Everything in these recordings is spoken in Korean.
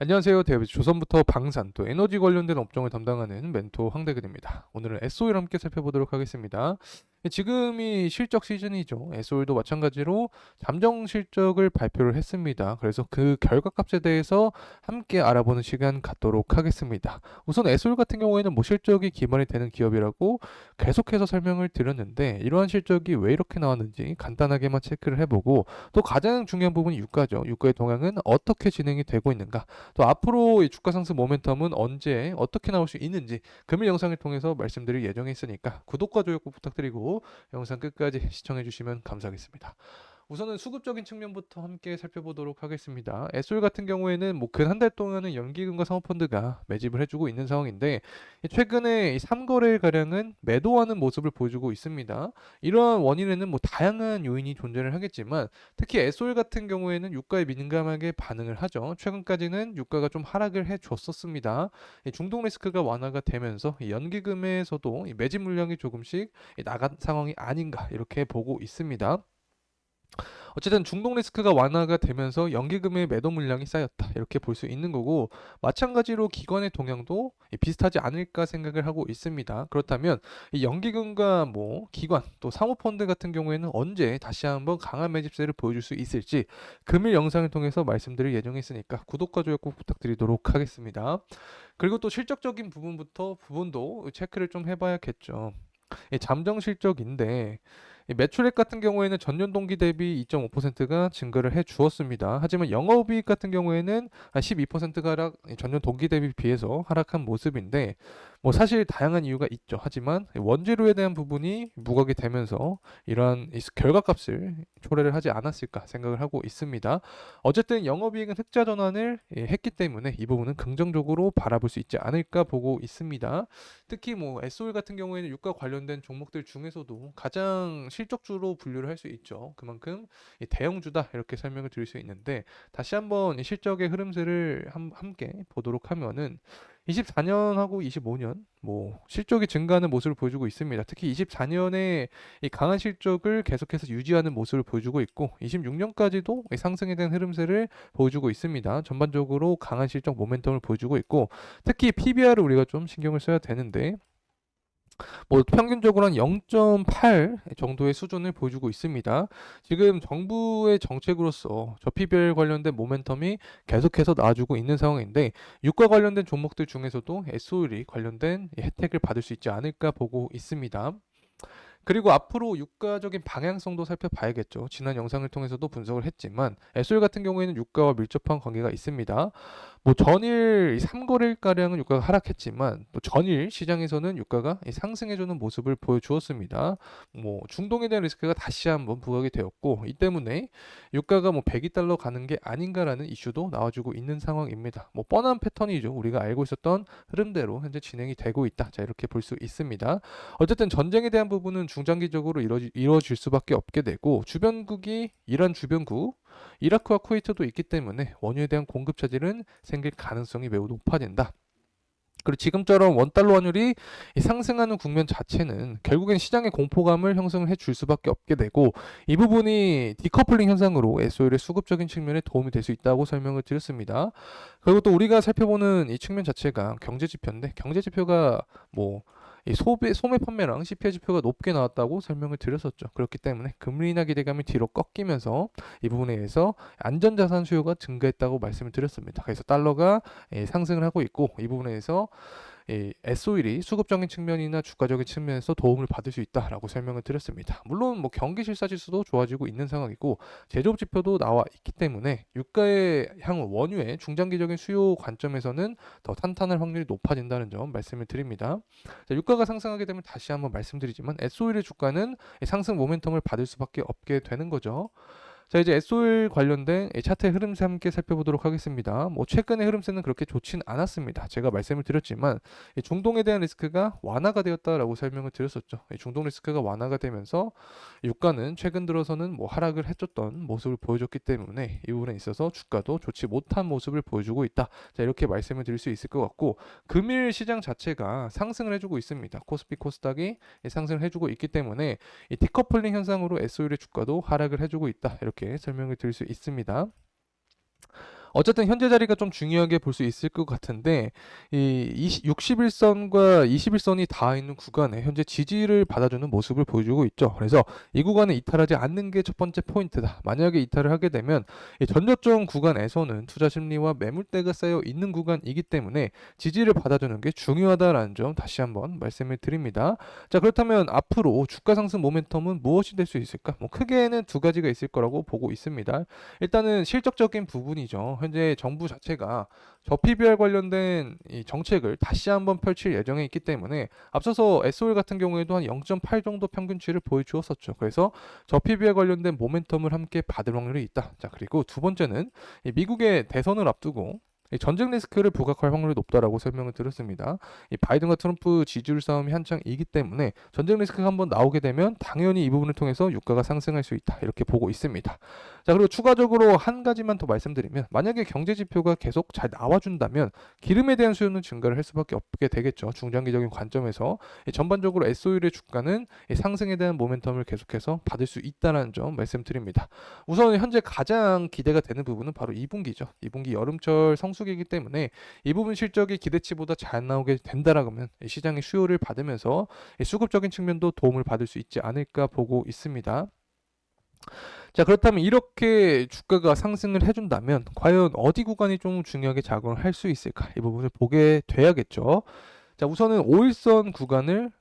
안녕하세요. 조선부터 방산 또 에너지 관련된 업종을 담당하는 멘토 황대근입니다. 오늘은 SO일 함께 살펴보도록 하겠습니다. 지금이 실적 시즌이죠. SO일도 마찬가지로 잠정 실적을 발표를 했습니다. 그래서 그 결과값에 대해서 함께 알아보는 시간 갖도록 하겠습니다. 우선 SO일 같은 경우에는 뭐 실적이 기반이 되는 기업이라고 계속해서 설명을 드렸는데 이러한 실적이 왜 이렇게 나왔는지 간단하게만 체크를 해보고 또 가장 중요한 부분이 유가죠. 유가의 동향은 어떻게 진행이 되고 있는가, 또 앞으로 이 주가 상승 모멘텀은 언제 어떻게 나올 수 있는지 금일 영상을 통해서 말씀드릴 예정에 있으니까 구독과 좋아요 꼭 부탁드리고 영상 끝까지 시청해 주시면 감사하겠습니다. 우선은 수급적인 측면부터 함께 살펴보도록 하겠습니다. 에솔 같은 경우에는 뭐 근 한 달 동안은 연기금과 사모펀드가 매집을 해주고 있는 상황인데 최근에 3거래일 가량은 매도하는 모습을 보여주고 있습니다. 이러한 원인에는 뭐 다양한 요인이 존재를 하겠지만 특히 에솔 같은 경우에는 유가에 민감하게 반응을 하죠. 최근까지는 유가가 좀 하락을 해줬었습니다. 중동 리스크가 완화가 되면서 연기금에서도 매집 물량이 조금씩 나간 상황이 아닌가 이렇게 보고 있습니다. 어쨌든 중동 리스크가 완화가 되면서 연기금의 매도 물량이 쌓였다 이렇게 볼 수 있는 거고, 마찬가지로 기관의 동향도 비슷하지 않을까 생각을 하고 있습니다. 그렇다면 이 연기금과 뭐 기관 또 사모펀드 같은 경우에는 언제 다시 한번 강한 매집세를 보여줄 수 있을지 금일 영상을 통해서 말씀드릴 예정에 있으니까 구독과 좋아요 꼭 부탁드리도록 하겠습니다. 그리고 또 실적적인 부분도 체크를 좀 해봐야겠죠. 잠정 실적인데 매출액 같은 경우에는 전년 동기 대비 2.5%가 증가를 해 주었습니다. 하지만 영업이익 같은 경우에는 한 12%가 하락, 전년 동기 대비 비해서 하락한 모습인데 뭐 사실 다양한 이유가 있죠. 하지만 원재료에 대한 부분이 부각이 되면서 이러한 결과값을 초래를 하지 않았을까 생각을 하고 있습니다. 어쨌든 영업이익은 흑자 전환을 했기 때문에 이 부분은 긍정적으로 바라볼 수 있지 않을까 보고 있습니다. 특히 뭐 SO일 같은 경우에는 유가 관련된 종목들 중에서도 가장 실적주로 분류를 할 수 있죠. 그만큼 대형주다 이렇게 설명을 드릴 수 있는데 다시 한번 이 실적의 흐름세를 함께 보도록 하면은 24년하고 25년 뭐 실적이 증가하는 모습을 보여주고 있습니다. 특히 24년에 이 강한 실적을 계속해서 유지하는 모습을 보여주고 있고 26년까지도 상승에 대한 흐름세를 보여주고 있습니다. 전반적으로 강한 실적 모멘텀을 보여주고 있고 특히 PBR을 우리가 좀 신경을 써야 되는데 뭐 평균적으로 한 0.8 정도의 수준을 보여주고 있습니다. 지금 정부의 정책으로서 저피별 관련된 모멘텀이 계속해서 나와주고 있는 상황인데 유가 관련된 종목들 중에서도 SO일이 관련된 혜택을 받을 수 있지 않을까 보고 있습니다. 그리고 앞으로 유가적인 방향성도 살펴봐야겠죠. 지난 영상을 통해서도 분석을 했지만 SO일 같은 경우에는 유가와 밀접한 관계가 있습니다. 뭐 전일 3거래일가량은 유가가 하락했지만 또 전일 시장에서는 유가가 상승해주는 모습을 보여주었습니다. 뭐 중동에 대한 리스크가 다시 한번 부각이 되었고 이 때문에 유가가 뭐 102달러 가는 게 아닌가라는 이슈도 나와주고 있는 상황입니다. 뭐 뻔한 패턴이죠. 우리가 알고 있었던 흐름대로 현재 진행이 되고 있다. 자, 이렇게 볼 수 있습니다. 어쨌든 전쟁에 대한 부분은 중장기적으로 이루어질 수밖에 없게 되고 주변국이 이란 주변국 이라크와 쿠웨이트도 있기 때문에 원유에 대한 공급 차질은 생길 가능성이 매우 높아진다. 그리고 지금처럼 원달러 환율이 상승하는 국면 자체는 결국엔 시장의 공포감을 형성을 해줄 수밖에 없게 되고 이 부분이 디커플링 현상으로 SO일의 수급적인 측면에 도움이 될 수 있다고 설명을 드렸습니다. 그리고 또 우리가 살펴보는 이 측면 자체가 경제 지표인데 경제 지표가 뭐 이 소매 판매랑 CPI 지표가 높게 나왔다고 설명을 드렸었죠. 그렇기 때문에 금리 인하 기대감이 뒤로 꺾이면서 이 부분에 의해서 안전자산 수요가 증가했다고 말씀을 드렸습니다. 그래서 달러가 상승을 하고 있고 이 부분에 의해서 이 SO일이 수급적인 측면이나 주가적인 측면에서 도움을 받을 수 있다라고 설명을 드렸습니다. 물론 뭐 경기 실사 지수도 좋아지고 있는 상황이고 제조업 지표도 나와 있기 때문에 유가의 향후 원유의 중장기적인 수요 관점에서는 더 탄탄할 확률이 높아진다는 점 말씀을 드립니다. 자, 유가가 상승하게 되면 다시 한번 말씀드리지만 SO일의 주가는 상승 모멘텀을 받을 수밖에 없게 되는 거죠. 자, 이제 SO일 관련된 차트의 흐름세 함께 살펴보도록 하겠습니다. 뭐 최근의 흐름세는 그렇게 좋진 않았습니다. 제가 말씀을 드렸지만 중동에 대한 리스크가 완화가 되었다라고 설명을 드렸었죠. 중동 리스크가 완화가 되면서 유가는 최근 들어서는 뭐 하락을 해줬던 모습을 보여줬기 때문에 이 부분에 있어서 주가도 좋지 못한 모습을 보여주고 있다. 자, 이렇게 말씀을 드릴 수 있을 것 같고 금일 시장 자체가 상승을 해주고 있습니다. 코스피 코스닥이 상승을 해주고 있기 때문에 이 디커플링 현상으로 SO일의 주가도 하락을 해주고 있다. 이렇게 설명을 드릴 수 있습니다. 어쨌든 현재 자리가 좀 중요하게 볼 수 있을 것 같은데 이 61선과 21선이 닿아 있는 구간에 현재 지지를 받아주는 모습을 보여주고 있죠. 그래서 이 구간에 이탈하지 않는 게 첫 번째 포인트다. 만약에 이탈을 하게 되면 이 전저점 구간에서는 투자 심리와 매물대가 쌓여 있는 구간이기 때문에 지지를 받아주는 게 중요하다라는 점 다시 한번 말씀을 드립니다. 자, 그렇다면 앞으로 주가 상승 모멘텀은 무엇이 될 수 있을까? 뭐 크게는 두 가지가 있을 거라고 보고 있습니다. 일단은 실적적인 부분이죠. 현재 정부 자체가 저PBR 관련된 이 정책을 다시 한번 펼칠 예정에 있기 때문에 앞서서 SOL 같은 경우에도 한 0.8 정도 평균치를 보여주었었죠. 그래서 저PBR 관련된 모멘텀을 함께 받을 확률이 있다. 자, 그리고 두 번째는 이 미국의 대선을 앞두고 이 전쟁 리스크를 부각할 확률이 높다라고 설명을 드렸습니다. 이 바이든과 트럼프 지지율 싸움이 한창이기 때문에 전쟁 리스크가 한번 나오게 되면 당연히 이 부분을 통해서 유가가 상승할 수 있다. 이렇게 보고 있습니다. 자, 그리고 추가적으로 한 가지만 더 말씀드리면 만약에 경제 지표가 계속 잘 나와준다면 기름에 대한 수요는 증가를 할 수밖에 없게 되겠죠. 중장기적인 관점에서 전반적으로 SO일의 주가는 상승에 대한 모멘텀을 계속해서 받을 수 있다는 점 말씀드립니다. 우선 현재 가장 기대가 되는 부분은 바로 2분기죠. 2분기 여름철 성수기이기 때문에 이 부분 실적이 기대치보다 잘 나오게 된다라면 시장의 수요를 받으면서 수급적인 측면도 도움을 받을 수 있지 않을까 보고 있습니다. 자, 그렇다면 이렇게 주가가 상승을 해준다면 과연 어디 구간이 좀 중요하게 작용을 할 수 있을까? 이 부분을 보게 돼야겠죠. 자, 우선은 5일선 구간을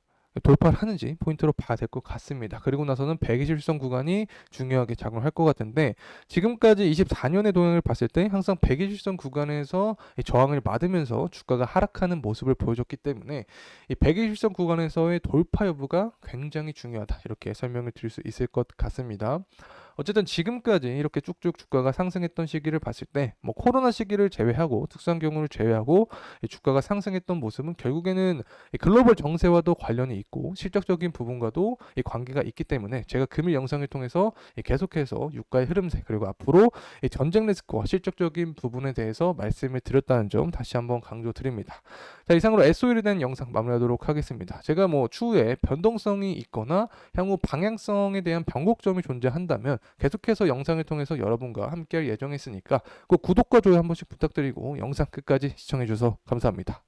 돌파를 하는지 포인트로 봐야 될 것 같습니다. 그리고 나서는 120선 구간이 중요하게 작용할 것 같은데 지금까지 24년의 동향을 봤을 때 항상 120선 구간에서 저항을 맞으면서 주가가 하락하는 모습을 보여줬기 때문에 이 120선 구간에서의 돌파 여부가 굉장히 중요하다. 이렇게 설명을 드릴 수 있을 것 같습니다. 어쨌든 지금까지 이렇게 쭉쭉 주가가 상승했던 시기를 봤을 때 뭐 코로나 시기를 제외하고 특수한 경우를 제외하고 이 주가가 상승했던 모습은 결국에는 이 글로벌 정세와도 관련이 있고 실적적인 부분과도 이 관계가 있기 때문에 제가 금일 영상을 통해서 계속해서 유가의 흐름세 그리고 앞으로 이 전쟁 리스크와 실적적인 부분에 대해서 말씀을 드렸다는 점 다시 한번 강조드립니다. 자, 이상으로 SO일에 대한 영상 마무리하도록 하겠습니다. 제가 뭐 추후에 변동성이 있거나 향후 방향성에 대한 변곡점이 존재한다면 계속해서 영상을 통해서 여러분과 함께할 예정에 있으니까 꼭 구독과 좋아요 한 번씩 부탁드리고 영상 끝까지 시청해주셔서 감사합니다.